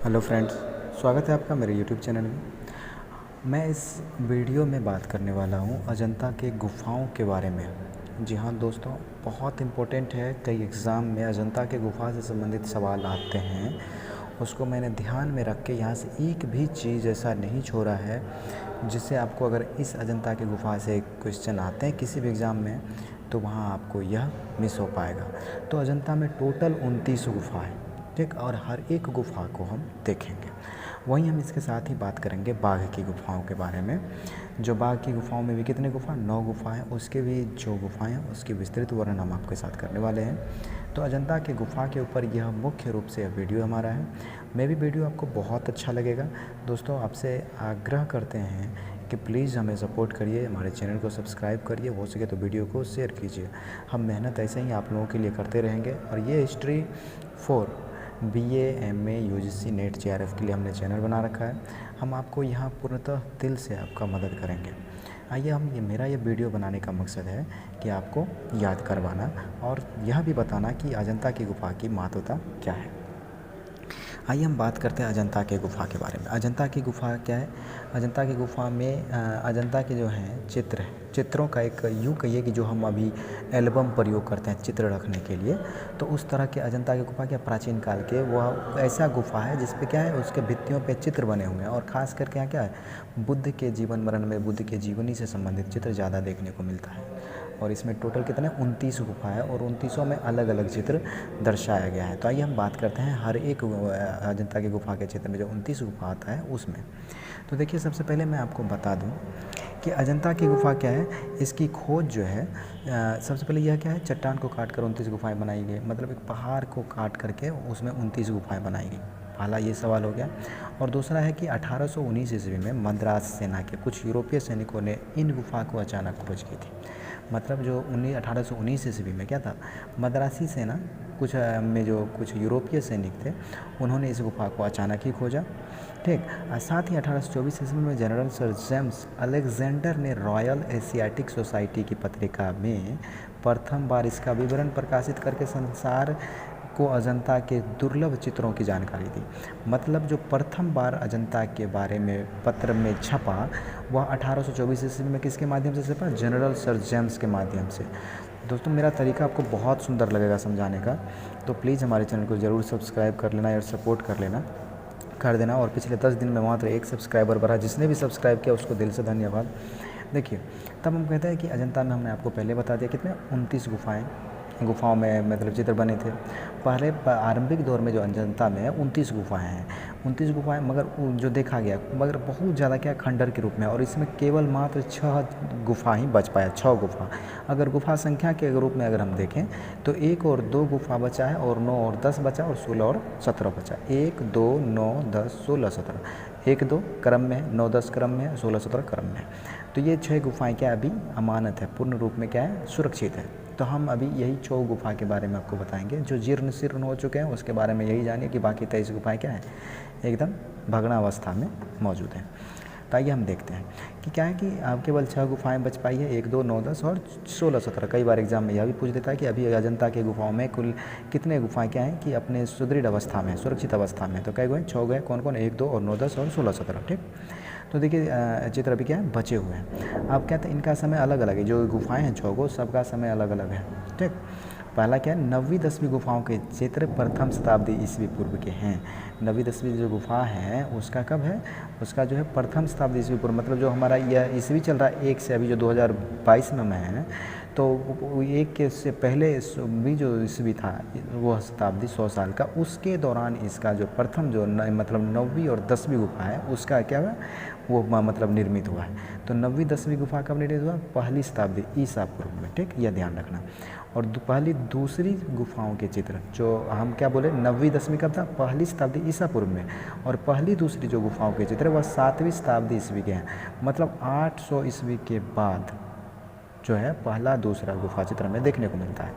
Hello friends, स्वागत है आपका मेरे यूट्यूब चैनल में। मैं इस वीडियो में बात करने वाला हूँ अजंता के गुफ़ाओं के बारे में। जी हाँ दोस्तों, बहुत इम्पोर्टेंट है। कई एग्ज़ाम में अजंता के गुफ़ा से संबंधित सवाल आते हैं। उसको मैंने ध्यान में रख के यहाँ से एक भी चीज़ ऐसा नहीं छोड़ा है जिससे आपको, अगर इस अजंता की गुफ़ा से क्वेश्चन आते हैं किसी भी एग्ज़ाम में, तो वहाँ आपको यह मिस हो पाएगा। तो अजंता में टोटल 29 गुफ़ा है, ठीक, और हर एक गुफ़ा को हम देखेंगे। वहीं हम इसके साथ ही बात करेंगे बाघ की गुफ़ाओं के बारे में। जो बाघ की गुफ़ाओं में भी कितने गुफ़ा, 9 गुफ़ा हैं, उसके भी जो गुफ़ाएं हैं उसकी विस्तृत वर्णन हम आपके साथ करने वाले हैं। तो अजंता के गुफ़ा के ऊपर यह मुख्य रूप से वीडियो हमारा है। मैं भी वीडियो आपको बहुत अच्छा लगेगा। दोस्तों, आपसे आग्रह करते हैं कि प्लीज़ हमें सपोर्ट करिए, हमारे चैनल को सब्सक्राइब करिए, हो सके तो वीडियो को शेयर कीजिए। हम मेहनत ऐसे ही आप लोगों के लिए करते रहेंगे। और ये history 4 BA MA UGC net JRF के लिए हमने चैनल बना रखा है। हम आपको यहाँ पूर्णतः दिल से आपका मदद करेंगे। आइए, मेरा ये वीडियो बनाने का मकसद है कि आपको याद करवाना और यह भी बताना कि अजंता की गुफ़ा की महत्वता क्या है। आइए हम बात करते हैं अजंता के गुफ़ा के बारे में। अजंता की गुफ़ा क्या है? अजंता की गुफ़ा में अजंता के जो हैं चित्रों का एक, यूँ कहिए कि जो हम अभी एल्बम प्रयोग करते हैं चित्र रखने के लिए, तो उस तरह के अजंता की गुफ़ा क्या, प्राचीन काल के वह ऐसा गुफ़ा है जिस पे क्या है, उसके भित्तियों पे चित्र बने हुए हैं। और ख़ास करके यहाँ क्या है, बुद्ध के जीवन मरण में बुद्ध के जीवनी से संबंधित चित्र ज़्यादा देखने को मिलता है। और इसमें टोटल कितने, 29 गुफ़ा है और 29 में अलग अलग चित्र दर्शाया गया है। तो आइए हम बात करते हैं हर एक अजंता की गुफ़ा के चित्र में जो 29 गुफ़ा आता है उसमें। तो देखिए, सबसे पहले मैं आपको बता दूं कि अजंता की गुफ़ा क्या है। इसकी खोज जो है, सबसे पहले यह क्या है, चट्टान को काट कर 29 गुफ़ाएँ बनाई गई। मतलब एक पहाड़ को काट करके उसमें 29 गुफ़ाएँ बनाई गई। पहला ये सवाल हो गया। और दूसरा है कि 1819 ईस्वी में मद्रास सेना के कुछ यूरोपीय सैनिकों ने इन गुफ़ा को अचानक खोज की थी। मतलब जो 1819 ईस्वी में क्या था, मद्रासी सेना में जो कुछ यूरोपीय सैनिक थे, उन्होंने इस गुफ़ा को अचानक ही खोजा, ठीक। साथ ही 1824 ईस्वी में जनरल सर जेम्स अलेक्जेंडर ने रॉयल एशियाटिक सोसाइटी की पत्रिका में प्रथम बार इसका विवरण प्रकाशित करके संसार को अजंता के दुर्लभ चित्रों की जानकारी दी। मतलब जो प्रथम बार अजंता के बारे में पत्र में छपा, वह 1824 ईस्वी में किसके माध्यम से छपा, जनरल सर जेम्स के माध्यम से। दोस्तों, मेरा तरीका आपको बहुत सुंदर लगेगा समझाने का, तो प्लीज़ हमारे चैनल को ज़रूर सब्सक्राइब कर लेना और सपोर्ट कर देना। और पिछले 10 दिन में मात्र 1 सब्सक्राइबर बढ़ा। जिसने भी सब्सक्राइब किया उसको दिल से धन्यवाद। देखिए, तब हम कहते हैं कि अजंता में हमने आपको पहले बता दिया कितने, 29 गुफ़ाओं में मतलब चित्र बने थे। पहले आरंभिक दौर में जो अजंता में है 29 गुफ़ाएँ हैं, 29 गुफ़ाएँ, मगर जो देखा गया, मगर बहुत ज़्यादा क्या, खंडर के रूप में। और इसमें केवल मात्र 6 गुफ़ा ही बच पाया, 6 गुफ़ा। अगर गुफ़ा संख्या के रूप में अगर हम देखें तो 1 और 2 गुफ़ा बचा है, और 9 और 10 बचा, और 16 और 17 बचा। 1 2 9 10 16 17, 1 2 क्रम में है, 9 10 क्रम में है, 16 17 क्रम में है। तो ये 6 गुफ़ाएँ क्या अभी अमानत है, पूर्ण रूप में क्या है, सुरक्षित है। तो हम अभी यही 4 गुफ़ा के बारे में आपको बताएंगे। जो जीर्ण शीर्ण हो चुके हैं उसके बारे में यही जानिए कि बाकी 23 गुफ़ाएँ क्या हैं, एकदम भग्नावस्था में मौजूद हैं। तो आइए हम देखते हैं कि क्या है कि अब केवल 6 गुफ़ाएँ बच पाई है, 1 2 9 10 और 16 17। कई बार एग्जाम में यह भी पूछ देता है कि अभी अजंता के गुफ़ाओं में कुल कितने गुफ़ाएँ क्या हैं कि अपने सुदृढ़ अवस्था में, सुरक्षित अवस्था में। तो कई गए, 6 गए, कौन कौन, 1 2 और 9 10 और 16 17, ठीक। तो देखिए, चित्र अभी क्या है, बचे हुए हैं। अब क्या था, इनका समय अलग अलग है। जो गुफ़ाएँ हैं 6 गो, सबका समय अलग अलग है, ठीक। पहला क्या है, 9वीं 10वीं गुफ़ाओं के चित्र प्रथम शताब्दी ईस्वी पूर्व के हैं। 9वीं 10वीं जो गुफ़ा है उसका कब है, उसका जो है प्रथम शताब्दी ईस्वी पूर्व। मतलब जो हमारा यह ईस्वी चल रहा है 1 से, अभी जो 2022 में है, तो 1 के से पहले भी जो ईस्वी था वो शताब्दी 100 साल का, उसके दौरान इसका जो प्रथम जो मतलब 9वीं और 10वीं गुफ़ा है उसका क्या हुआ, वो मतलब निर्मित हुआ है। तो 9वीं 10वीं गुफ़ा कब निर्मित हुआ, पहली शताब्दी ईसा पूर्व में, ठीक, यह ध्यान रखना। और पहली दूसरी गुफ़ाओं के चित्र जो हम क्या बोले, 9वीं 10वीं कब था, पहली शताब्दी ईसा पूर्व में। और पहली दूसरी जो गुफ़ाओं के चित्र वह 7वीं शताब्दी ईस्वी के हैं। मतलब 800 ईस्वी के बाद जो है पहला दूसरा गुफ़ा चित्र हमें देखने को मिलता है।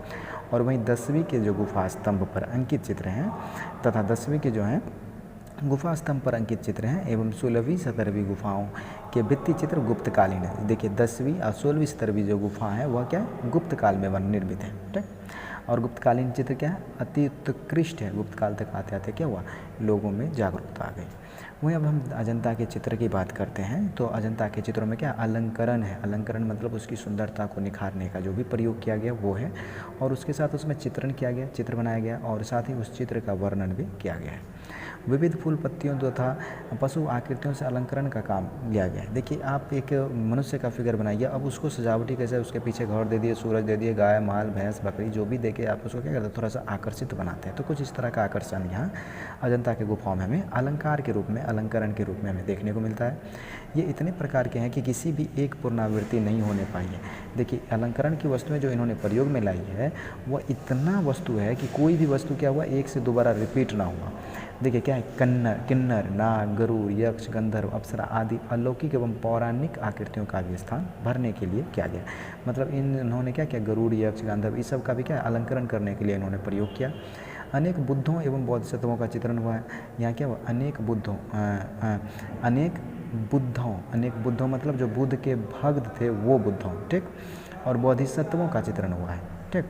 और वहीं 10वीं के जो गुफ़ा स्तंभ पर अंकित चित्र हैं तथा 10वीं के जो हैं गुफा स्तंभ पर अंकित चित्र हैं एवं 16वीं 17वीं गुफाओं के भित्ति चित्र गुप्तकालीन है। देखिए, 10वीं और 16वीं 17वीं जो गुफा है वह क्या है, गुप्त काल में निर्मित है, ठीक। और गुप्तकालीन चित्र क्या है, अति उत्कृष्ट है। गुप्त काल तक आते आते क्या हुआ, लोगों में जागरूकता आ गई। वहीं अब हम अजंता के चित्र की बात करते हैं तो अजंता के चित्रों में क्या अलंकरण है। अलंकरण मतलब उसकी सुंदरता को निखारने का जो भी प्रयोग किया गया वो है, और उसके साथ उसमें चित्रण किया गया, चित्र बनाया गया, और साथ ही उस चित्र का वर्णन भी किया गया है। विविध फूल पत्तियों तथा पशु आकृतियों से अलंकरण का काम लिया गया है। देखिए आप एक मनुष्य का फिगर बनाइए, अब उसको सजावटी कैसे, उसके पीछे घर दे दिए, सूरज दे दिए, गाय माल भैंस बकरी जो भी दे के आप उसको क्या करते हैं, थोड़ा सा आकर्षित बनाते हैं। तो कुछ इस तरह का आकर्षण यहाँ अजंता के गुफाओं में हमें अलंकार के रूप में, अलंकरण के रूप में हमें देखने को मिलता है। ये इतने प्रकार के हैं कि किसी भी एक पुनरावृत्ति नहीं होने पाई है। देखिए अलंकरण की वस्तुएं जो इन्होंने प्रयोग में लाई है वह इतना वस्तु है कि कोई भी वस्तु क्या हुआ एक से दोबारा रिपीट ना हुआ। देखिए क्या है, किन्नर नाग गरुड़ यक्ष गंधर्व अप्सरा आदि अलौकिक एवं पौराणिक आकृतियों का भी स्थान भरने के लिए किया गया। मतलब इन्होंने क्या किया, गरुड़ यक्ष गंधर्व इस सब का भी क्या अलंकरण करने के लिए इन्होंने प्रयोग किया। अनेक बुद्धों एवं बोधिसत्वों का चित्रण हुआ है। यहाँ क्या हुआ, अनेक बुद्धों मतलब जो बुद्ध के भक्त थे वो बुद्धों, ठीक, और बोधिसत्वों का चित्रण हुआ है, ठीक,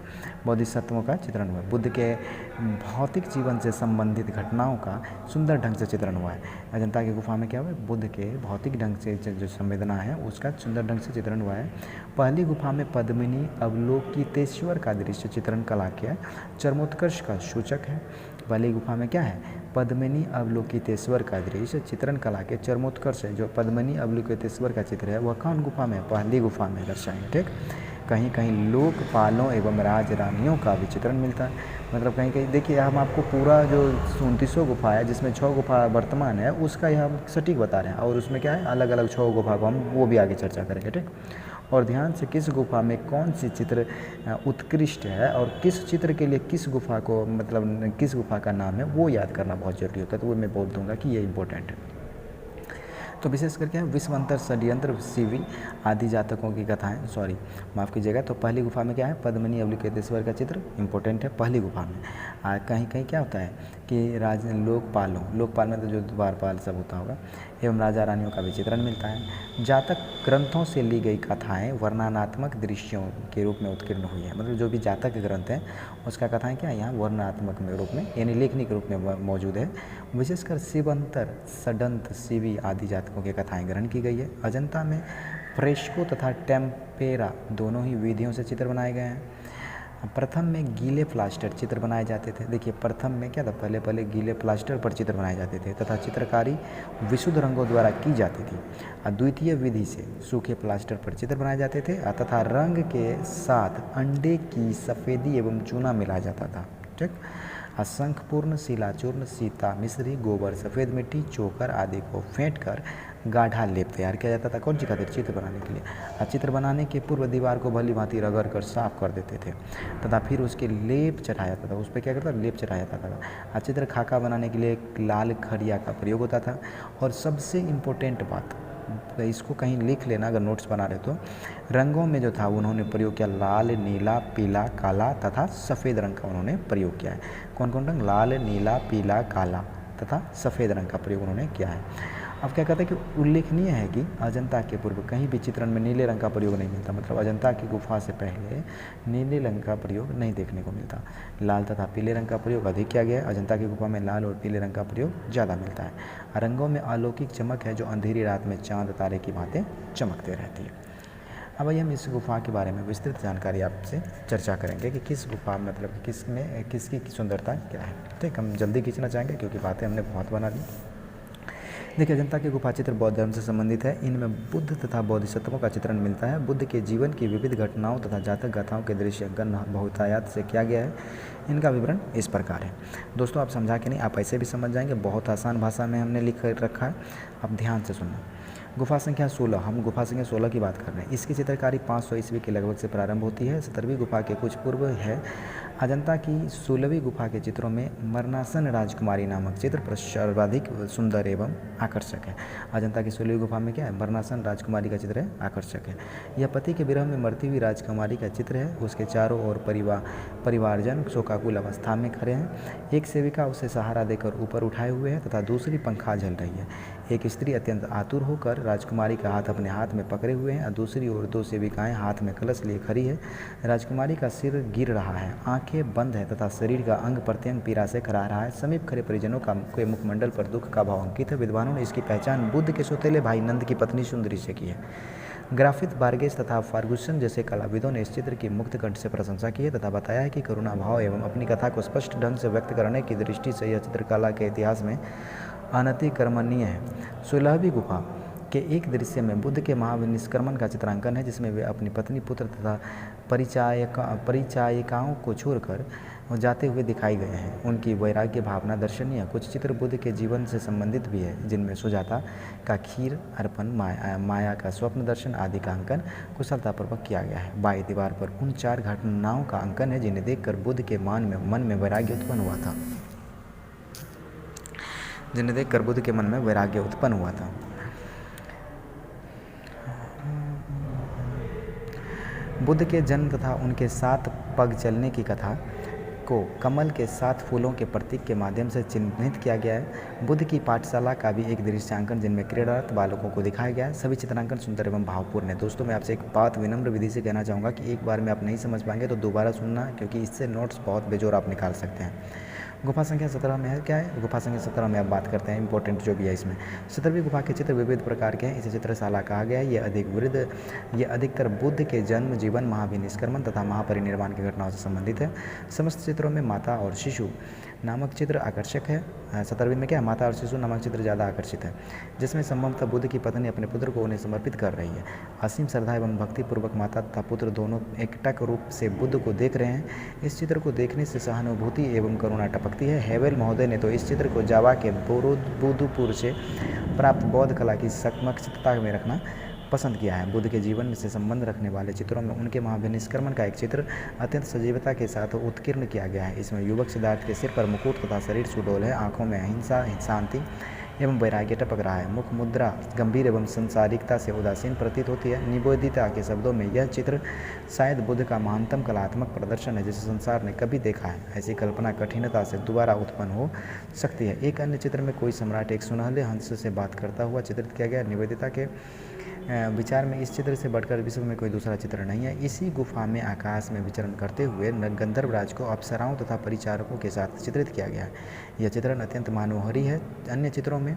बोधिसत्वों का चित्रण हुआ है। बुद्ध के भौतिक जीवन से संबंधित घटनाओं का सुंदर ढंग से चित्रण हुआ है। अजंता की गुफा में क्या हुआ है, बुद्ध के भौतिक ढंग से जो संवेदना है उसका सुंदर ढंग से चित्रण हुआ है। पहली गुफा में पद्मिनी अवलोकितेश्वर का दृश्य चित्रण कला के चरमोत्कर्ष का सूचक है। पहली गुफा में क्या है, पद्मिनी अवलोकितेश्वर का दृश्य चित्रण कला के चरमोत्कर्ष है। जो पद्मिनी अवलोकितेश्वर का चित्र है वह कौन गुफा में, पहली गुफा में दर्शाएंगे, ठीक। कहीं कहीं लोकपालों एवं राज रानियों का भी चित्रण मिलता है। मतलब कहीं कहीं देखिए हम आपको पूरा जो 29 गुफा है जिसमें 6 गुफा वर्तमान है उसका यह हम सटीक बता रहे हैं, और उसमें क्या है अलग अलग 6 गुफा को हम वो भी आगे चर्चा करेंगे, ठीक। और ध्यान से किस गुफा में कौन सी चित्र उत्कृष्ट है और किस चित्र के लिए किस गुफा को, मतलब किस गुफा का नाम है वो याद करना बहुत ज़रूरी होता है। तो वो मैं बोल दूँगा कि ये इंपॉर्टेंट है। तो विशेष करके विश्वंतर षड्यंत्र शिवी आदि जातकों की कथाएं, माफ़ कीजिएगा। तो पहली गुफा में क्या है, पद्मिनी अवलोकितेश्वर का चित्र इंपॉर्टेंट है पहली गुफा में। कहीं कहीं क्या होता है कि लोकपाल में तो जो द्वारपाल सब होता होगा एवं राजा रानियों का भी चित्रण मिलता है। जातक ग्रंथों से ली गई कथाएं वर्णनात्मक दृश्यों के रूप में उत्कीर्ण हुई है। मतलब जो भी जातक ग्रंथ हैं उसका कथाएं क्या है यहाँ वर्णनात्मक में रूप में यानी लेखनी के रूप में मौजूद है। विशेषकर शिवंतर षडंत शिवी आदि जातकों की कथाएं ग्रहण की गई है। अजंता में फ्रेस्को तथा टेम्पेरा दोनों ही विधियों से चित्र बनाए गए हैं। प्रथम में गीले प्लास्टर चित्र बनाए जाते थे। देखिए प्रथम में क्या था, पहले गीले प्लास्टर पर चित्र बनाए जाते थे तथा चित्रकारी विशुद्ध रंगों द्वारा की जाती थी। और द्वितीय विधि से सूखे प्लास्टर पर चित्र बनाए जाते थे तथा रंग के साथ अंडे की सफ़ेदी एवं चूना मिलाया जाता था, ठीक। असंख्यपूर्ण शिलाचूर्ण सीता मिश्री गोबर सफ़ेद मिट्टी चोकर आदि को फेंट कर गाढ़ा लेप तैयार किया जाता था। कौन सी खातिर, चित्र बनाने के लिए। और चित्र बनाने के पूर्व दीवार को भली भांति रगड़ कर साफ कर देते थे तथा फिर उसके लेप चढ़ाया जाता था। उस पर क्या करता था, लेप चढ़ाया जाता था। और चित्र खाका बनाने के लिए लाल खड़िया का प्रयोग होता था। और सबसे इम्पोर्टेंट बात, इसको कहीं लिख लेना अगर नोट्स बना रहे तो, रंगों में जो था उन्होंने प्रयोग किया लाल नीला पीला काला तथा सफ़ेद रंग का उन्होंने प्रयोग किया है। कौन कौन रंग, लाल नीला पीला काला तथा सफ़ेद रंग का प्रयोग उन्होंने किया है। अब क्या कहते हैं कि उल्लेखनीय है कि अजंता के पूर्व कहीं भी चित्रण में नीले रंग का प्रयोग नहीं मिलता। मतलब अजंता की गुफा से पहले नीले रंग का प्रयोग नहीं देखने को मिलता। लाल तथा पीले रंग का प्रयोग अधिक किया गया है। अजंता की गुफा में लाल और पीले रंग का प्रयोग ज़्यादा मिलता है। रंगों में अलौकिक चमक है जो अंधेरी रात में चांद तारे की भांति चमकते रहती है। अब आइए हम इस गुफा के बारे में विस्तृत जानकारी आपसे चर्चा करेंगे कि किस गुफा मतलब किसमें किसकी सुंदरता क्या है, ठीक। हम जल्दी खींचना चाहेंगे क्योंकि बातें हमने बहुत बना दी। देखिए अजंता के गुफा चित्र बौद्ध धर्म से संबंधित है। इनमें बुद्ध तथा बोधिसत्वों का चित्रण मिलता है। बुद्ध के जीवन की विविध घटनाओं तथा जातक गाथाओं के दृश्यांकन बहुतायत से किया गया है। इनका विवरण इस प्रकार है। दोस्तों आप समझा के नहीं, आप ऐसे भी समझ जाएंगे, बहुत आसान भाषा में हमने लिख रखा है, आप ध्यान से सुनना। गुफा संख्या 16, हम गुफा संख्या 16 की बात कर रहे हैं। इसकी चित्रकारी 500 ईस्वी के लगभग से प्रारंभ होती है। 17वीं गुफा के कुछ पूर्व है। अजंता की 16वीं गुफा के चित्रों में मरणासन राजकुमारी नामक चित्र सर्वाधिक सुंदर एवं आकर्षक है। अजंता की 16वीं गुफा में क्या है, मरणासन राजकुमारी का चित्र है, आकर्षक है। यह पति के विरह में मरती हुई राजकुमारी का चित्र है। उसके चारों ओर परिवारजन शोकाकुल अवस्था में खड़े हैं। एक सेविका उसे सहारा देकर ऊपर उठाए हुए है तथा दूसरी पंखा झल रही है। एक स्त्री अत्यंत आतुर होकर राजकुमारी का हाथ अपने हाथ में पकड़े हुए है और दूसरी ओर 2 सेविकाएं हाथ में कलश लिए खड़ी है। राजकुमारी का सिर गिर रहा है, आंखें बंद है तथा शरीर का अंग प्रत्यंग पीड़ा से कराह रहा है। समीप खड़े परिजनों के मुखमंडल पर दुख का भाव अंकित है। विद्वानों ने इसकी पहचान बुद्ध के सौतेले भाई नंद की पत्नी सुंदरी से की है। ग्राफिथ, बार्गेस तथा फार्गुसन जैसे कलाविदों ने इस चित्र की मुक्त कंठ से प्रशंसा की है तथा बताया है कि करुणा भाव एवं अपनी कथा को स्पष्ट ढंग से व्यक्त करने की दृष्टि से यह चित्रकला के इतिहास में अनतिकर्मणीय है। 16वीं गुफा के एक दृश्य में बुद्ध के महानिष्क्रमण का चित्रांकन है, जिसमें वे अपनी पत्नी, पुत्र तथा परिचायिकाओं को छोड़कर जाते हुए दिखाई गए हैं। उनकी वैराग्य भावना दर्शनीय है। कुछ चित्र बुद्ध के जीवन से संबंधित भी है, जिनमें सुजाता का खीर अर्पण, माया का स्वप्न दर्शन आदि का अंकन कुशलतापूर्वक किया गया है। बाईं दीवार पर उन 4 घटनाओं का अंकन है जिन्हें देखकर बुद्ध के मन में वैराग्य उत्पन्न हुआ था। बुद्ध के जन्म तथा उनके 7 पग चलने की कथा को कमल के 7 फूलों के प्रतीक के माध्यम से चिन्हित किया गया है। बुद्ध की पाठशाला का भी एक दृश्यांकन जिनमें क्रीड़ारत बालकों को दिखाया गया है। सभी चित्रांकन सुंदर एवं भावपूर्ण है। दोस्तों, मैं आपसे एक बात विनम्र विधि से कहना चाहूँगा कि एक बार में आप नहीं समझ पाएंगे तो दोबारा सुनना, क्योंकि इससे नोट्स बहुत बेजोड़ आप निकाल सकते हैं। गुफा संख्या 17 में है क्या है? गुफा संख्या 17 में आप बात करते हैं इंपॉर्टेंट जो भी है इसमें। 17वीं गुफा के चित्र विविध प्रकार के हैं। इसे चित्रशाला कहा गया है। ये अधिकतर बुद्ध के जन्म, जीवन, महाविनिष्क्रमण तथा महापरिनिर्वाण की घटनाओं से संबंधित है। समस्त चित्रों में माता और शिशु नामक चित्र आकर्षक है। 17वीं में क्या, माता और शिशु नामक चित्र ज़्यादा आकर्षित है, जिसमें संभवतः बुद्ध की पत्नी अपने पुत्र को उन्हें समर्पित कर रही है। असीम श्रद्धा एवं भक्तिपूर्वक माता तथा पुत्र दोनों एकटक रूप से बुद्ध को देख रहे हैं। इस चित्र को देखने से सहानुभूति एवं करुणा टपकती है। हेवेल महोदय ने तो इस चित्र को जावा के बोरोबुदुपुर से प्राप्त बौद्ध कला की समकक्षता में रखना पसंद किया है। बुद्ध के जीवन से संबंध रखने वाले चित्रों में उनके महाविनिष्क्रमण का एक चित्र अत्यंत सजीवता के साथ उत्कीर्ण किया गया है। इसमें युवक सिद्धार्थ के सिर पर मुकुट तथा शरीर सुडौल है। आंखों में अहिंसा, शांति एवं वैराग्य टपक रहा है। मुख मुद्रा गंभीर एवं संसारिकता से उदासीन प्रतीत होती है। निवेदिता के शब्दों में यह चित्र शायद बुद्ध का महानतम कलात्मक प्रदर्शन है जिसे संसार ने कभी देखा है। ऐसी कल्पना कठिनता से दोबारा उत्पन्न हो सकती है। एक अन्य चित्र में कोई सम्राट एक सुनहले हंस से बात करता हुआ चित्रित किया गया। निवेदिता के विचार में इस चित्र से बढ़कर विश्व में कोई दूसरा चित्र नहीं है। इसी गुफा में आकाश में विचरण करते हुए गंधर्वराज को अप्सराओं तथा परिचारकों के साथ चित्रित किया गया है। यह चित्रण अत्यंत मनोहरी है। अन्य चित्रों में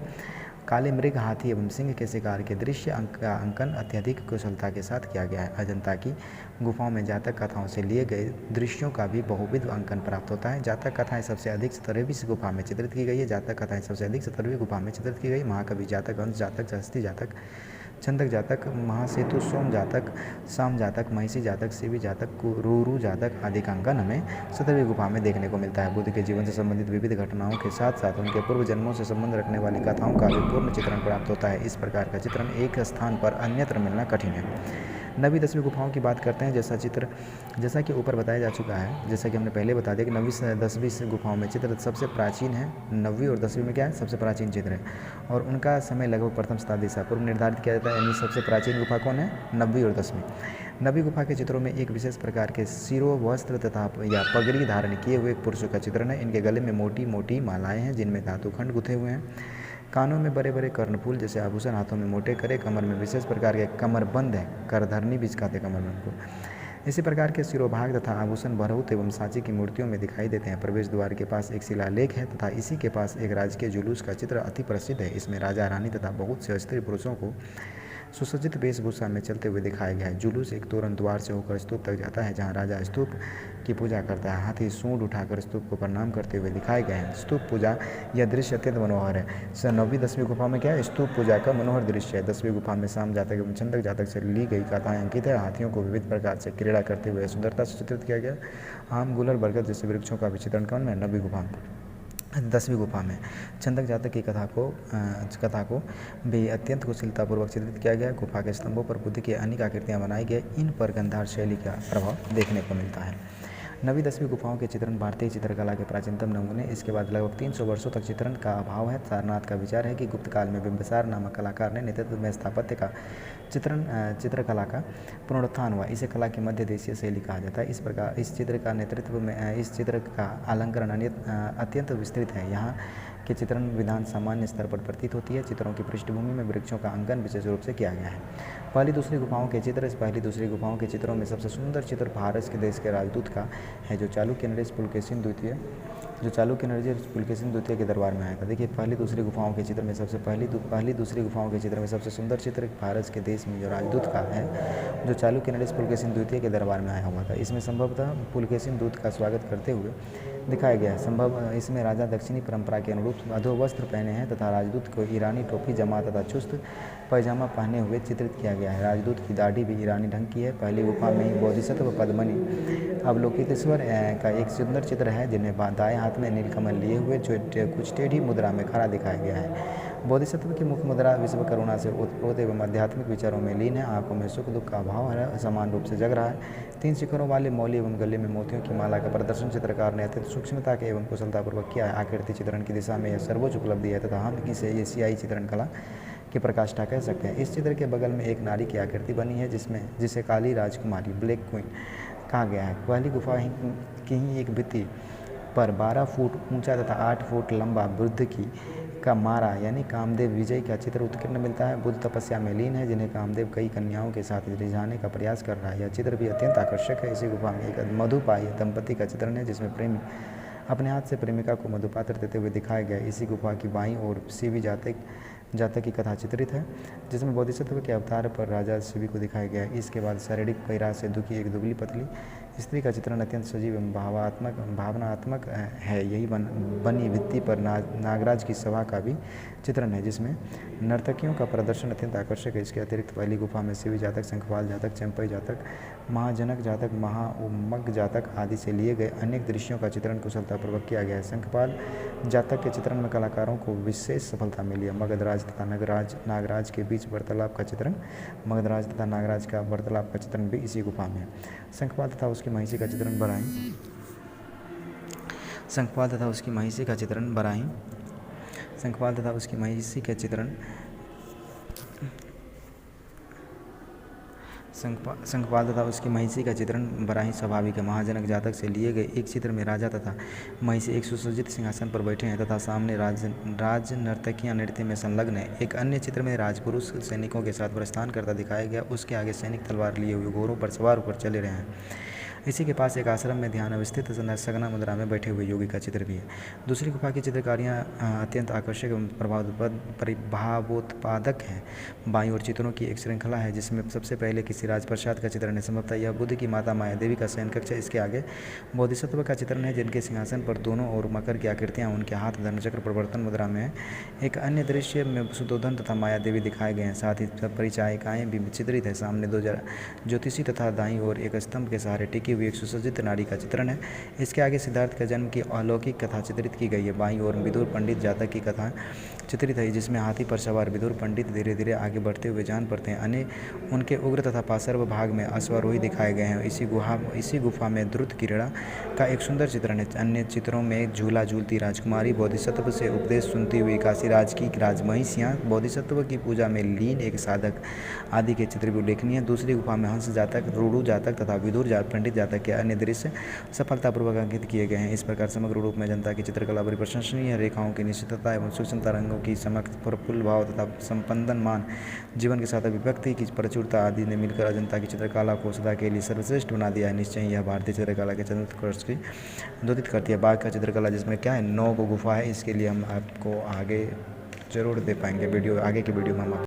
काले मृग, हाथी एवं सिंह के शिकार के दृश्य का अंकन अत्यधिक कुशलता के साथ किया गया है। अजंता की गुफाओं में जातक कथाओं से लिए गए दृश्यों का भी बहुविध अंकन प्राप्त होता है। जातक कथाएं सबसे अधिक 17वीं गुफा में चित्रित की गई है। जातक कथाएं सबसे अधिक 17वीं गुफा में चित्रित की गई। महाकवि जातक, अंश जातक, हस्ती जातक, छंदक जातक, महासेतु, सोम जातक, शाम जातक, महिषी जातक, शिवी जातक, रूरू जातक आदि का अंकन हमें 17वीं गुफा में देखने को मिलता है। बुद्ध के जीवन से संबंधित विविध घटनाओं के साथ साथ उनके पूर्व जन्मों से संबंध रखने वाली कथाओं का भी पूर्ण चित्रण प्राप्त होता है। इस प्रकार का चित्रण एक स्थान पर अन्यत्र मिलना कठिन है। 9वीं 10वीं गुफाओं की बात करते हैं। जैसा कि ऊपर बताया जा चुका है, जैसा कि हमने पहले बता दिया कि 9वीं से 10वीं गुफाओं में चित्र सबसे प्राचीन है। 9वीं और 10वीं में क्या है, सबसे प्राचीन चित्र है और उनका समय लगभग प्रथम शताब्दी ईसा पूर्व निर्धारित किया जाता है। यानी सबसे प्राचीन गुफा कौन है, 9वीं और 10वीं। 9वीं गुफा के चित्रों में एक विशेष प्रकार के सिरो वस्त्र तथा या पगड़ी धारण किए हुए एक पुरुषों का चित्रण है। इनके गले में मोटी मोटी मालाएं हैं जिनमें धातुखंड गुथे हुए हैं। कानों में बड़े बड़े कर्णफूल जैसे आभूषण, हाथों में मोटे करे, कमर में विशेष प्रकार के कमरबंद है, करधरनी भी कहते हैं कमरबंद को। इसी प्रकार के सिरोभाग तथा आभूषण बहुत एवं सांची की मूर्तियों में दिखाई देते हैं। प्रवेश द्वार के पास एक शिलालेख है तथा इसी के पास एक राजकीय जुलूस का चित्र अति प्रसिद्ध है। इसमें राजा, रानी तथा बहुत से स्त्री पुरुषों को सुसज्जित वेशभूषा में चलते हुए दिखाया गया है। जुलूस एक तोरण द्वार से होकर स्तूप तक जाता है, जहाँ राजा स्तूप की पूजा करता है। हाथी सूंड उठाकर स्तूप को प्रणाम करते हुए दिखाए गए हैं। स्तूप पूजा यह दृश्य अत्यंत मनोहर है। 9वीं 10वीं गुफा में क्या है, स्तूप पूजा का मनोहर दृश्य है। 10वीं गुफा में शाम जातक एवं छंदक जातक से ली गई कथाएं अंकित है। हाथियों को विविध प्रकार से क्रीड़ा करते हुए सुंदरता से चित्रित किया गया। आम, गुलर, बरगद जैसे वृक्षों का भी चित्रण कौन है, 9वीं गुफा में। 10वीं गुफा में छंदक जातक की कथा को भी अत्यंत कुशलतापूर्वक चित्रित किया गया। गुफा के स्तंभों पर बुद्ध की अनेक आकृतियाँ बनाई गई। इन पर गंधार शैली का प्रभाव देखने को मिलता है। 9वीं 10वीं गुफाओं के चित्रण भारतीय चित्रकला के प्राचीनतम नमूने। इसके बाद लगभग 300 वर्षों तक चित्रण का अभाव है। सारनाथ का विचार है कि गुप्त काल में बिंबिसार नामक कलाकार ने नेतृत्व में स्थापत्य का चित्रकला का पुनरुत्थान हुआ। इसे कला की मध्य देशीय शैली कहा जाता है। इस प्रकार इस चित्र का आलंकरण अत्यंत विस्तृत है। यहाँ की चित्रण विधान सामान्य स्तर पर प्रतीत होती है। चित्रों की पृष्ठभूमि में वृक्षों का अंकन विशेष रूप से किया गया है। पहली दूसरी गुफाओं के चित्र। इस पहली दूसरी गुफाओं के चित्रों में सबसे सुंदर चित्र फारस के देश के राजदूत का है, जो चालुक्य नरेश पुलकेशिन द्वितीय के दरबार में आया था। देखिए, पहली दूसरी गुफाओं के चित्र में पहली दूसरी गुफाओं के चित्र में सबसे सुंदर चित्र फारस के देश में जो राजदूत का है, जो चालुक्य नरेश पुलकेशिन द्वितीय के दरबार में आया हुआ था। इसमें संभवतः पुलकेशिन दूत का स्वागत करते हुए दिखाया गया है। इसमें राजा दक्षिणी परंपरा के अनुरूप अधोवस्त्र पहने हैं तथा राजदूत को ईरानी टोपी जमा तथा चुस्त पैजामा पहने हुए चित्रित किया गया है। राजदूत की दाढ़ी भी ईरानी ढंग की है। पहली गुफा में ही बोधिसत्व पद्मिनी अवलोकितेश्वर का एक सुंदर चित्र है, जिन्हें दाएं हाथ में नीलकमल लिए हुए जो कुछ टेढ़ी मुद्रा में खड़ा दिखाया गया है। बोधिसत्व की मुख्य मुद्रा विश्व करुणा से ओतप्रोत एवं आध्यात्मिक विचारों में लीन है। आंखों में सुख दुख का भाव समान रूप से जग रहा है। 3 शिखरों वाले मौली एवं गले में मोतियों की माला का प्रदर्शन चित्रकार ने अत्यंत सूक्ष्मता के एवं कुशलतापूर्वक किया है। आकृति चित्रण की दिशा में यह सर्वोच्च उपलब्धि है तथा हम इसे एशियाई चित्रण कला की प्रकाष्ठा कह सकते हैं। इस चित्र के बगल में एक नारी की आकृति बनी है, जिसे काली राजकुमारी ब्लैक क्वीन कहा गया है। पहली गुफा की ही एक भित्ति पर 12 फुट ऊंचा तथा 8 फुट लंबा बुद्ध का मारा यानी कामदेव विजय का चित्र उत्कीर्ण मिलता है। बुद्ध तपस्या में लीन है, जिन्हें कामदेव कई कन्याओं के साथ रिझाने का प्रयास कर रहा है। यह चित्र भी अत्यंत आकर्षक है। इसी गुफा में एक मधुपाई दंपति का चित्रण है, जिसमें प्रेमी अपने हाथ से प्रेमिका को मधुपात्र देते हुए दिखाया गया है। इसी गुफा की बाईं ओर शिवी जातक की कथा चित्रित है, जिसमें बोधिसत्व के अवतार पर राजा शिवी को दिखाया गया है। इसके बाद शारीरिक पैरास से दुखी एक दुबली पतली स्त्री का चित्रण अत्यंत सजीव एवं भावनात्मक है। यही बनी भित्ति पर नागराज की सभा का भी चित्रण है, जिसमें नर्तकियों का प्रदर्शन अत्यंत आकर्षक है। इसके अतिरिक्त पहली गुफा में शिवी जातक, शंखपाल जातक, चंपई जातक, महाजनक जातक, महाउमग जातक आदि से लिए गए अनेक दृश्यों का चित्रण कुशलतापूर्वक किया गया है। शंखपाल जातक के चित्रण में कलाकारों को विशेष सफलता मिली है। मगधराज तथा नागराज के बीच वार्तालाप का चित्रण भी इसी गुफा में है। शंखपाल तथा उसकी महिषी का चित्रण बराही शंखपाल तथा उसकी महिषी का चित्रण बड़ा ही स्वाभाविक है। महाजनक जातक से लिए गए एक चित्र में राजा तथा महिषी एक सुसज्जित सिंहासन पर बैठे हैं तथा सामने राज नर्तकियां नृत्य में संलग्न है। एक अन्य चित्र में राजपुरुष सैनिकों के साथ प्रस्थान करता दिखाया गया। उसके आगे सैनिक तलवार लिए हुए घोड़ों पर सवार होकर चले रहे हैं। इसी के पास एक आश्रम में ध्यान अवस्थित सगना मुद्रा में बैठे हुए योगी का चित्र भी है। दूसरी गुफा की चित्रकारियाँ अत्यंत आकर्षक एवं भावोत्पादक है। बाईं ओर चित्रों की एक श्रृंखला है, जिसमें सबसे पहले किसी राजप्रसाद का चित्रण है। संभवतः यह बुद्ध की माता माया देवी का शयन कक्ष है। इसके आगे बोधिसत्व का चित्रण है, जिनके सिंहासन पर दोनों ओर मकर की आकृतियाँ, उनके हाथ धर्मचक्र प्रवर्तन मुद्रा में है। एक अन्य दृश्य में सुधोधन तथा माया देवी दिखाए गए हैं। साथ ही परिचायिकाएँ भी चित्रित है। सामने 2 ज्योतिषी तथा दाईं ओर एक स्तंभ के सहारे टिकी हुई एक सुसज्जित नारी का चित्रण है। इसके आगे सिद्धार्थ के जन्म की अलौकिक कथा चित्रित की गई है। बाईं ओर विदुर पंडित जातक की कथा चित्रित है, जिसमें हाथी पर सवार विदुर पंडित धीरे धीरे आगे बढ़ते हुए जान पड़ते हैं। उनके उग्र तथा पार्श्व भाग में अश्वारोही दिखाए गए हैं। इसी गुफा में द्रुत क्रीड़ा का एक सुंदर चित्रण है। अन्य चित्रों में झूला झूलती राजकुमारी, बोधिसत्व से उपदेश सुनती हुई काशीराज की राजमहिषियाँ, बोधिसत्व की पूजा में लीन एक साधक आदि के चित्र भी उल्लेखनीय है। दूसरी गुफा में हंस जातक, रूढ़ु जातक तथा विदुर पंडित जातक के अन्य दृश्य सफलतापूर्वक अंकित किए गए हैं। इस प्रकार समग्र रूप में जनता की चित्रकला बड़ी प्रशंसनीय है। रेखाओं की निश्चितता एवं सूक्ष्मता, रंगों की चमक, प्रफुल्ल भाव तथा संपन्नमान जीवन के साथ अभिव्यक्ति की प्रचुरता आदि ने मिलकर अजंता की चित्रकला को सदा के लिए सर्वश्रेष्ठ बना दिया है। निश्चय यह भारतीय चित्रकला के चतुर्थ की द्योतित करती है। बाघ का चित्रकला, जिसमें क्या है 9 गुफा है, इसके लिए हम आपको आगे जरूर दे पाएंगे। आगे की वीडियो में हम